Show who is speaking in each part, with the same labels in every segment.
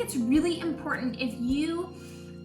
Speaker 1: it's really important, if you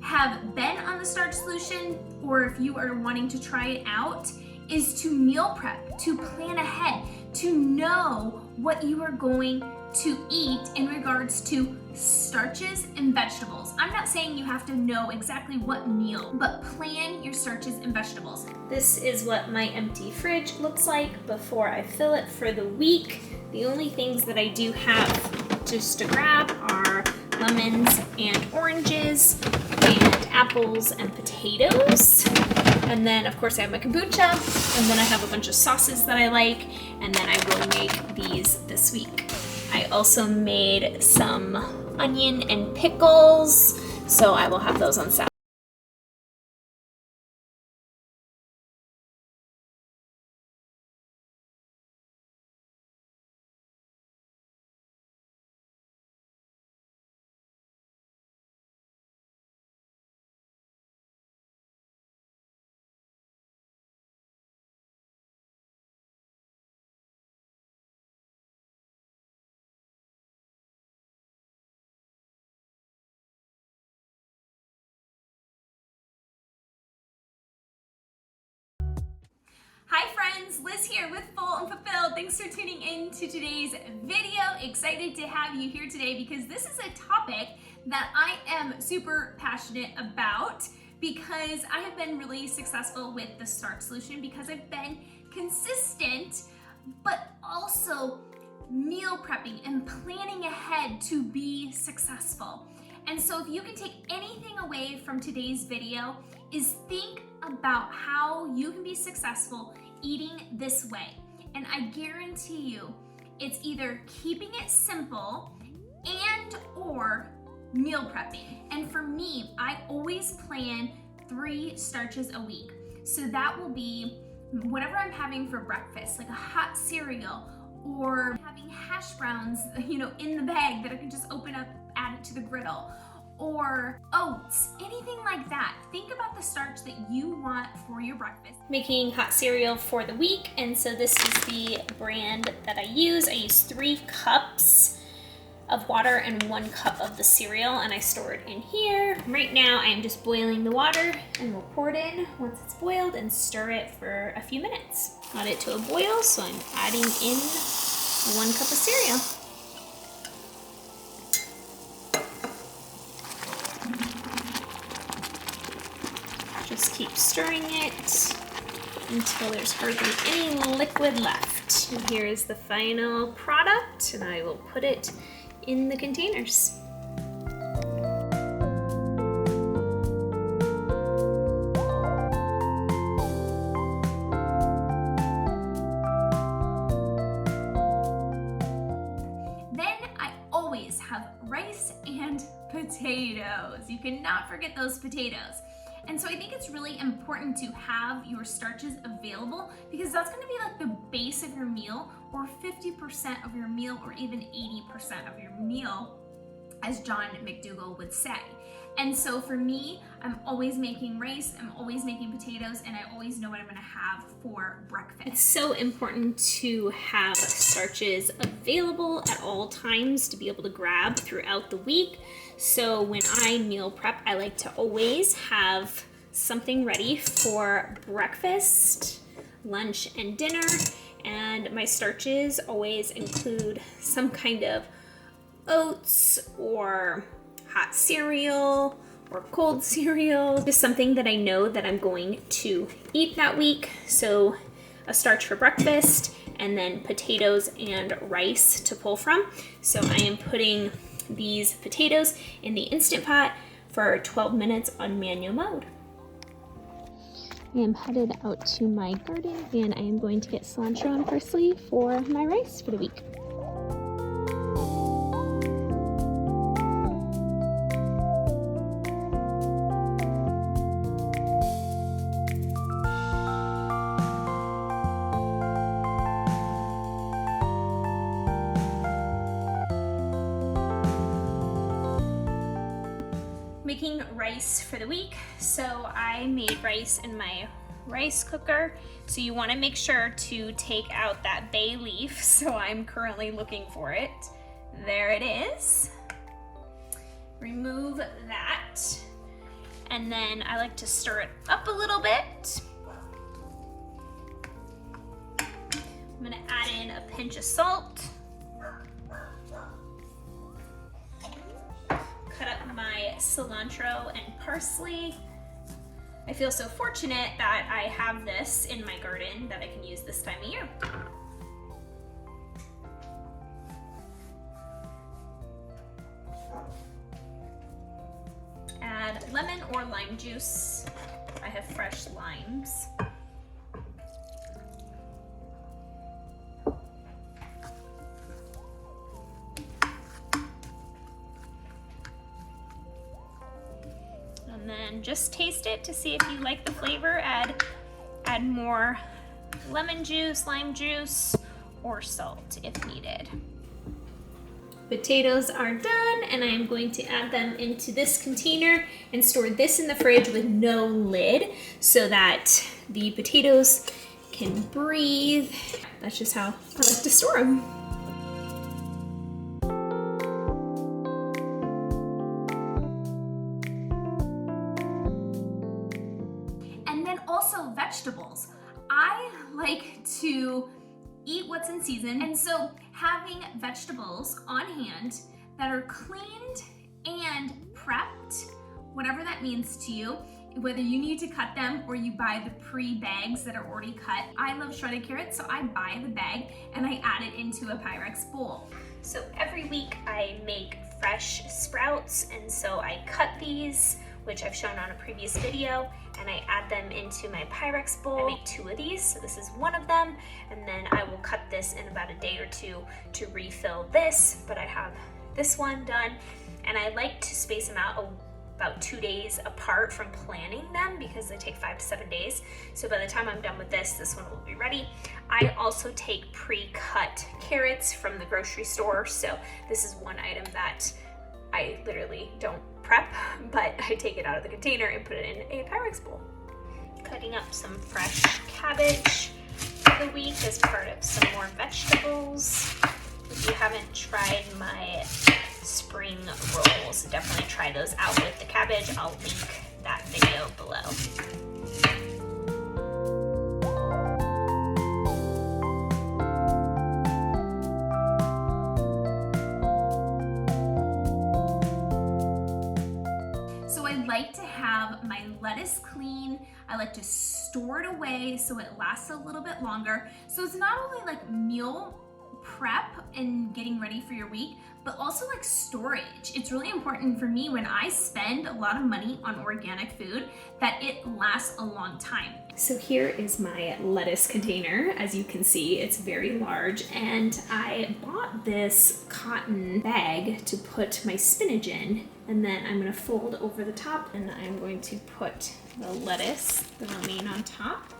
Speaker 1: have been on the Starch Solution or if you are wanting to try it out, is to meal prep, to plan ahead, to know what you are going to eat in regards to starches and vegetables. I'm not saying you have to know exactly what meal, but plan your starches and vegetables. This is what my empty fridge looks like before I fill it for the week. The only things that I do have just to grab are lemons and oranges and apples and potatoes. And then of course I have my kombucha, and then I have a bunch of sauces that I like, and then I will make these this week. I also made some onion and pickles, so I will have those on salad. Hi friends, Liz here with Full and Fulfilled. Thanks for tuning in to today's video. Excited to have you here today because this is a topic that I am super passionate about, because I have been really successful with the Starch Solution because I've been consistent, but also meal prepping and planning ahead to be successful. And so if you can take anything away from today's video, is think about how you can be successful eating this way. And I guarantee you, it's either keeping it simple and or meal prepping. And for me, I always plan 3 starches a week. So that will be whatever I'm having for breakfast, like a hot cereal, or having hash browns, in the bag that I can just open up, add it to the griddle, or oats, anything like that. Think about the starch that you want for your breakfast. Making hot cereal for the week, and so this is the brand that I use. I use 3 cups of water and 1 cup of the cereal, and I store it in here. Right now I am just boiling the water, and we'll pour it in once it's boiled and stir it for a few minutes. Got it to a boil, so I'm adding in 1 cup of cereal. Just keep stirring it until there's hardly any liquid left. And here is the final product, and I will put it in the containers. Then I always have rice and potatoes. You cannot forget those potatoes. And so I think it's really important to have your starches available, because that's gonna be like the base of your meal, or 50% of your meal, or even 80% of your meal, as John McDougall would say. And so for me, I'm always making rice, I'm always making potatoes, and I always know what I'm gonna have for breakfast. It's so important to have starches available at all times to be able to grab throughout the week. So when I meal prep, I like to always have something ready for breakfast, lunch, and dinner. And my starches always include some kind of oats or hot cereal or cold cereal, just something that I know that I'm going to eat that week. So a starch for breakfast, and then potatoes and rice to pull from. So I am putting these potatoes in the Instant Pot for 12 minutes on manual mode. I am headed out to my garden, and I am going to get cilantro and parsley for my rice for the week. Making rice for the week. So I made rice in my rice cooker. So you want to make sure to take out that bay leaf. So I'm currently looking for it. There it is. remove that. And then I like to stir it up a little bit. I'm gonna add in a pinch of salt. Cut up my cilantro and parsley. I feel so fortunate that I have this in my garden that I can use this time of year. Add lemon or lime juice. I have fresh limes. And then just taste it to see if you like the flavor. Add more lemon juice, lime juice, or salt if needed. Potatoes are done, and I am going to add them into this container and store this in the fridge with no lid so that the potatoes can breathe. That's just how I like to store them. And then also vegetables. I like to eat what's in season, and so having vegetables on hand that are cleaned and prepped, whatever that means to you, whether you need to cut them or you buy the pre-bags that are already cut. I love shredded carrots, so I buy the bag and I add it into a Pyrex bowl. So every week I make fresh sprouts, and so I cut these, which I've shown on a previous video, and I add them into my Pyrex bowl. I make 2 of these, so this is one of them, and then I will cut this in about a day or 2 to refill this, but I have this one done, and I like to space them out about 2 days apart from planning them because they take 5 to 7 days. So by the time I'm done with this one will be ready. I also take pre-cut carrots from the grocery store, so this is one item that I literally don't prep, but I take it out of the container and put it in a Pyrex bowl. Cutting up some fresh cabbage for the week as part of some more vegetables. If you haven't tried my spring rolls, definitely try those out with the cabbage. I'll link that video below. Like to have my lettuce clean. I like to store it away so it lasts a little bit longer. So it's not only like meal prep and getting ready for your week, but also like storage. It's really important for me when I spend a lot of money on organic food that it lasts a long time. So here is my lettuce container. As you can see, it's very large, and I bought this cotton bag to put my spinach in, and then I'm gonna fold over the top, and I'm going to put the lettuce, the romaine on top.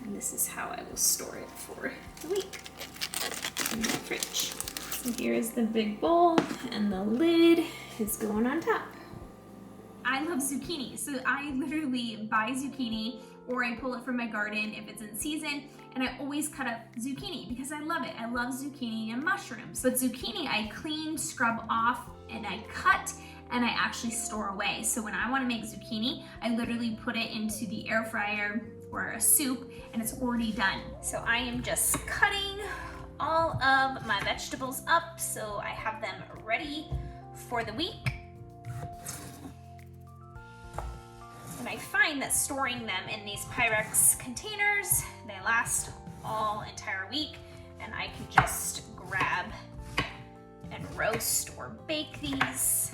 Speaker 1: And this is how I will store it for the week in the fridge. So here is the big bowl, and the lid is going on top. I love zucchini, so I literally buy zucchini or I pull it from my garden if it's in season, and I always cut up zucchini because I love it. I love zucchini and mushrooms. But zucchini I clean, scrub off, and I cut, and I actually store away. So when I want to make zucchini, I literally put it into the air fryer or a soup, and it's already done. So I am just cutting all of my vegetables up so I have them ready for the week. And I find that storing them in these Pyrex containers, they last all entire week, and I can just grab and roast or bake these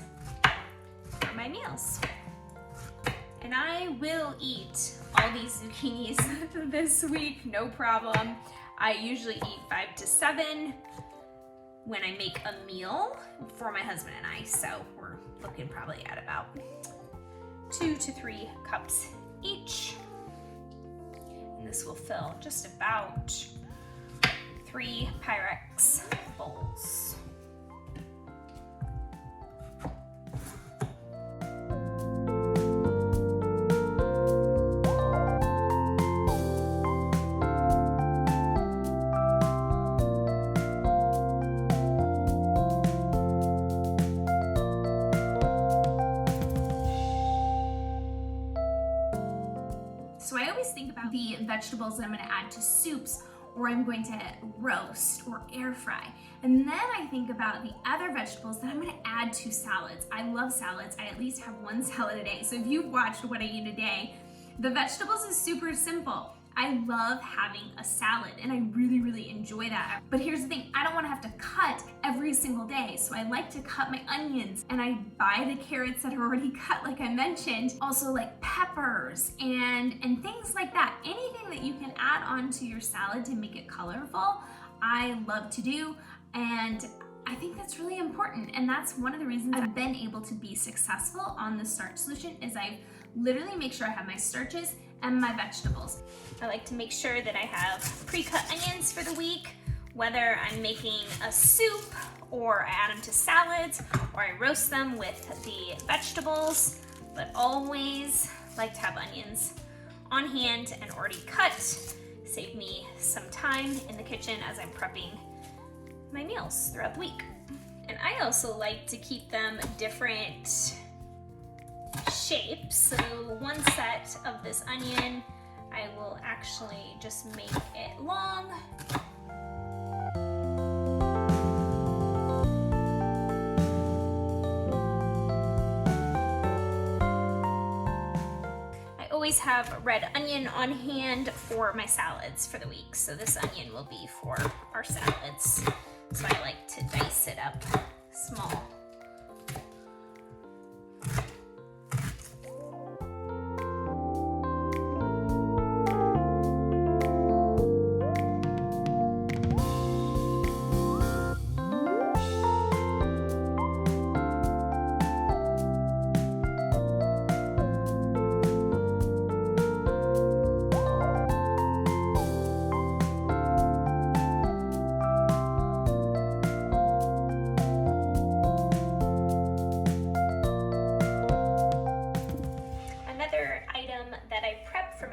Speaker 1: for my meals. And I will eat all these zucchinis this week, no problem. I usually eat 5 to 7 when I make a meal for my husband and I, so we're looking probably at about 2 to 3 cups each. And this will fill just about 3 Pyrex bowls. the vegetables that I'm gonna add to soups, or I'm going to roast or air fry. And then I think about the other vegetables that I'm gonna add to salads. I love salads. I at least have one salad a day. So if you've watched What I Eat a Day, the vegetables is super simple. I love having a salad and I really enjoy that. But here's the thing, I don't wanna have to cut every single day. So I like to cut my onions and I buy the carrots that are already cut like I mentioned. Also like peppers and things like that. Anything that you can add on to your salad to make it colorful, I love to do. And I think that's really important. And that's one of the reasons I've been able to be successful on the Starch Solution is I literally make sure I have my starches and my vegetables. I like to make sure that I have pre-cut onions for the week, whether I'm making a soup or I add them to salads or I roast them with the vegetables, but always like to have onions on hand and already cut. Save me some time in the kitchen as I'm prepping my meals throughout the week. And I also like to keep them different shapes. So one set of this onion, I will actually just make it long. I always have red onion on hand for my salads for the week. So this onion will be for our salads. So I like to dice it up small.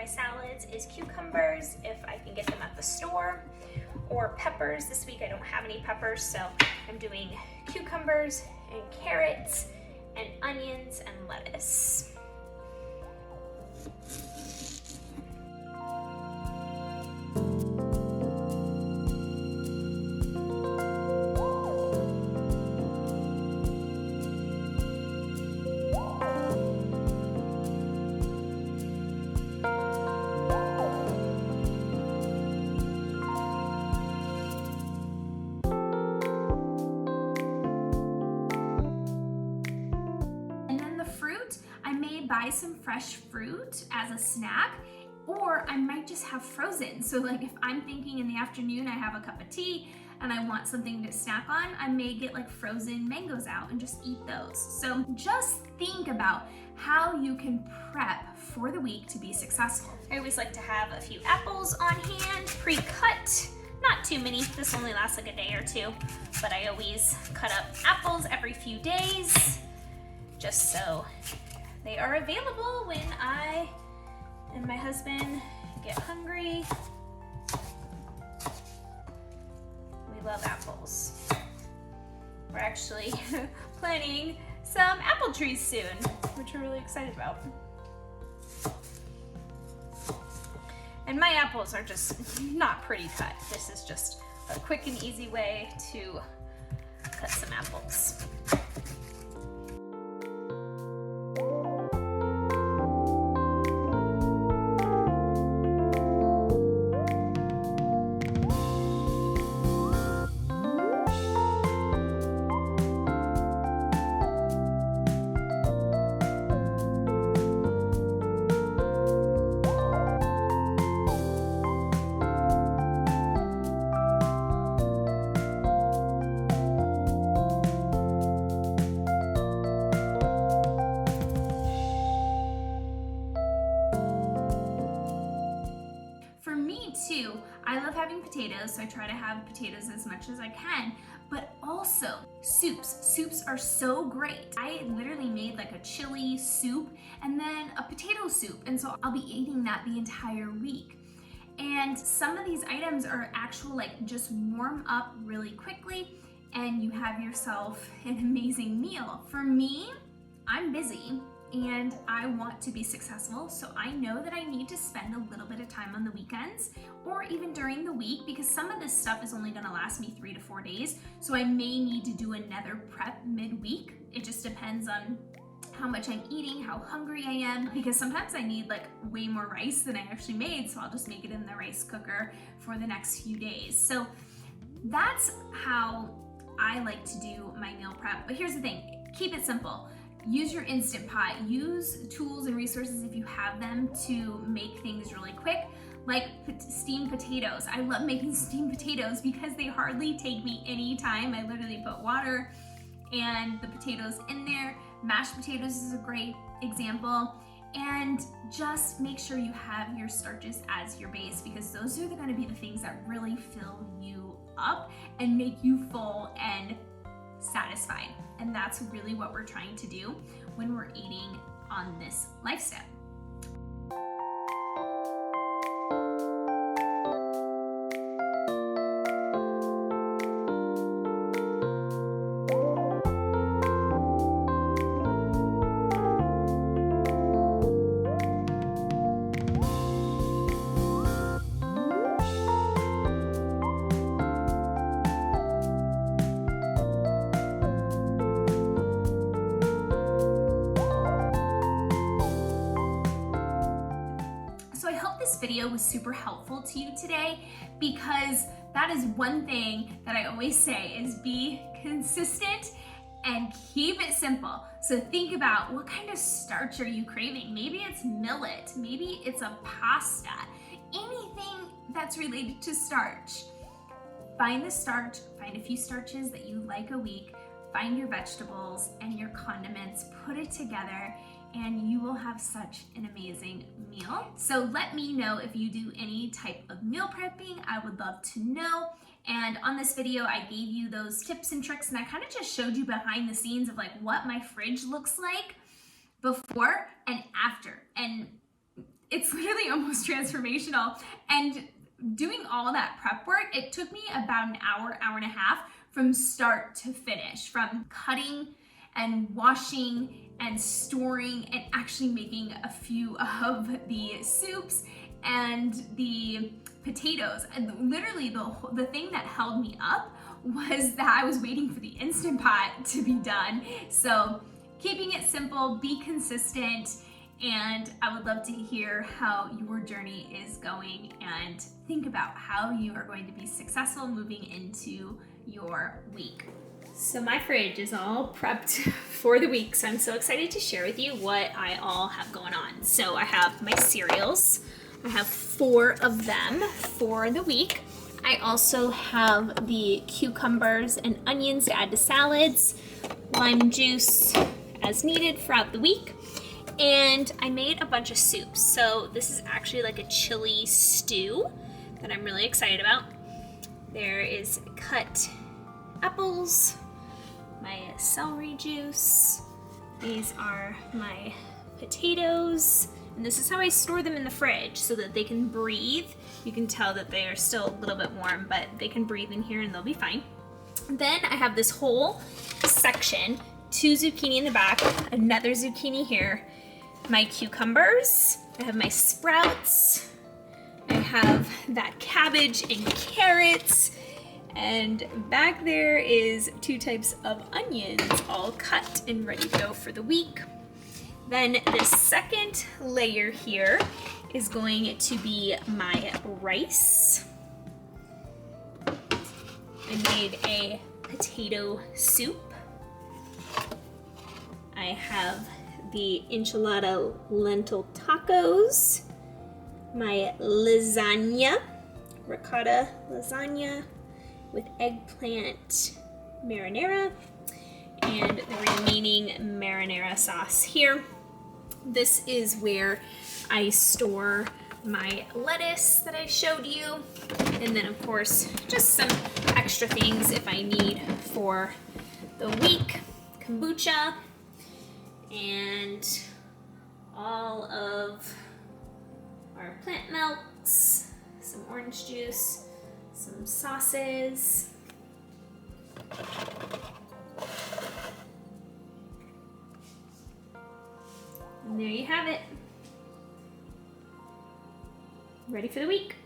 Speaker 1: Salads is cucumbers if I can get them at the store, or peppers. This week I don't have any peppers, so I'm doing cucumbers and carrots and onions and lettuce. Buy some fresh fruit as a snack, or I might just have frozen. So like if I'm thinking in the afternoon I have a cup of tea and I want something to snack on, I may get like frozen mangoes out and just eat those. So just think about how you can prep for the week to be successful. I always like to have a few apples on hand, pre-cut. Not too many, this only lasts like a day or two, but I always cut up apples every few days, just so they are available when I and my husband get hungry. We love apples. We're actually planting some apple trees soon, which we're really excited about. And my apples are just not pretty cut. This is just a quick and easy way to cut some apples. Too, I love having potatoes, so I try to have potatoes as much as I can, but also soups. Soups are so great. I literally made like a chili soup and then a potato soup, and so I'll be eating that the entire week. And some of these items are actual like just warm up really quickly and you have yourself an amazing meal. For me, I'm busy and I want to be successful. So I know that I need to spend a little bit of time on the weekends or even during the week, because some of this stuff is only gonna last me 3 to 4 days. So I may need to do another prep midweek. It just depends on how much I'm eating, how hungry I am, because sometimes I need like way more rice than I actually made. So I'll just make it in the rice cooker for the next few days. So that's how I like to do my meal prep. But here's the thing, keep it simple. Use your Instant Pot. Use tools and resources if you have them to make things really quick, like steamed potatoes. I love making steamed potatoes because they hardly take me any time. I literally put water and the potatoes in there. Mashed potatoes is a great example. And just make sure you have your starches as your base, because those are going to be the things that really fill you up and make you full and satisfied. And that's really what we're trying to do when we're eating on this lifestyle. This video was super helpful to you today, because that is one thing that I always say is be consistent and keep it simple. So think about, what kind of starch are you craving? Maybe it's millet, maybe it's a pasta, anything that's related to starch. Find the starch, find a few starches that you like a week, find your vegetables and your condiments, put it together, and you will have such an amazing meal. So let me know if you do any type of meal prepping. I would love to know. And on this video, I gave you those tips and tricks, and I kind of just showed you behind the scenes of like what my fridge looks like before and after. And it's really almost transformational. And doing all that prep work, it took me about an hour, hour and a half from start to finish, from cutting and washing and storing and actually making a few of the soups and the potatoes. And literally the thing that held me up was that I was waiting for the Instant Pot to be done. So keeping it simple, be consistent, and I would love to hear how your journey is going, and think about how you are going to be successful moving into your week. So my fridge is all prepped for the week, so I'm so excited to share with you what I all have going on. So I have my cereals. I have 4 of them for the week. I also have the cucumbers and onions to add to salads, lime juice as needed throughout the week, and I made a bunch of soups. So this is actually like a chili stew that I'm really excited about. There is cut apples, my celery juice, these are my potatoes, and this is how I store them in the fridge so that they can breathe. You can tell that they are still a little bit warm, but they can breathe in here and they'll be fine. Then I have this whole section, 2 zucchini in the back, another zucchini here, my cucumbers, I have my sprouts, I have that cabbage and carrots, and back there is 2 types of onions all cut and ready to go for the week. Then the second layer here is going to be my rice. I made a potato soup. I have the enchilada lentil tacos, my lasagna, ricotta lasagna with eggplant marinara, and the remaining marinara sauce here. This is where I store my lettuce that I showed you, and then of course just some extra things if I need for the week, kombucha, and all of our plant milks, some orange juice, some sauces, And there you have it. Ready for the week.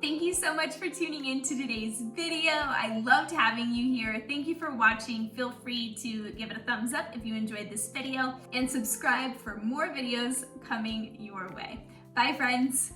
Speaker 1: Thank you so much for tuning in to today's video. I loved having you here. Thank you for watching. Feel free to give it a thumbs up if you enjoyed this video and subscribe for more videos coming your way. Bye, friends.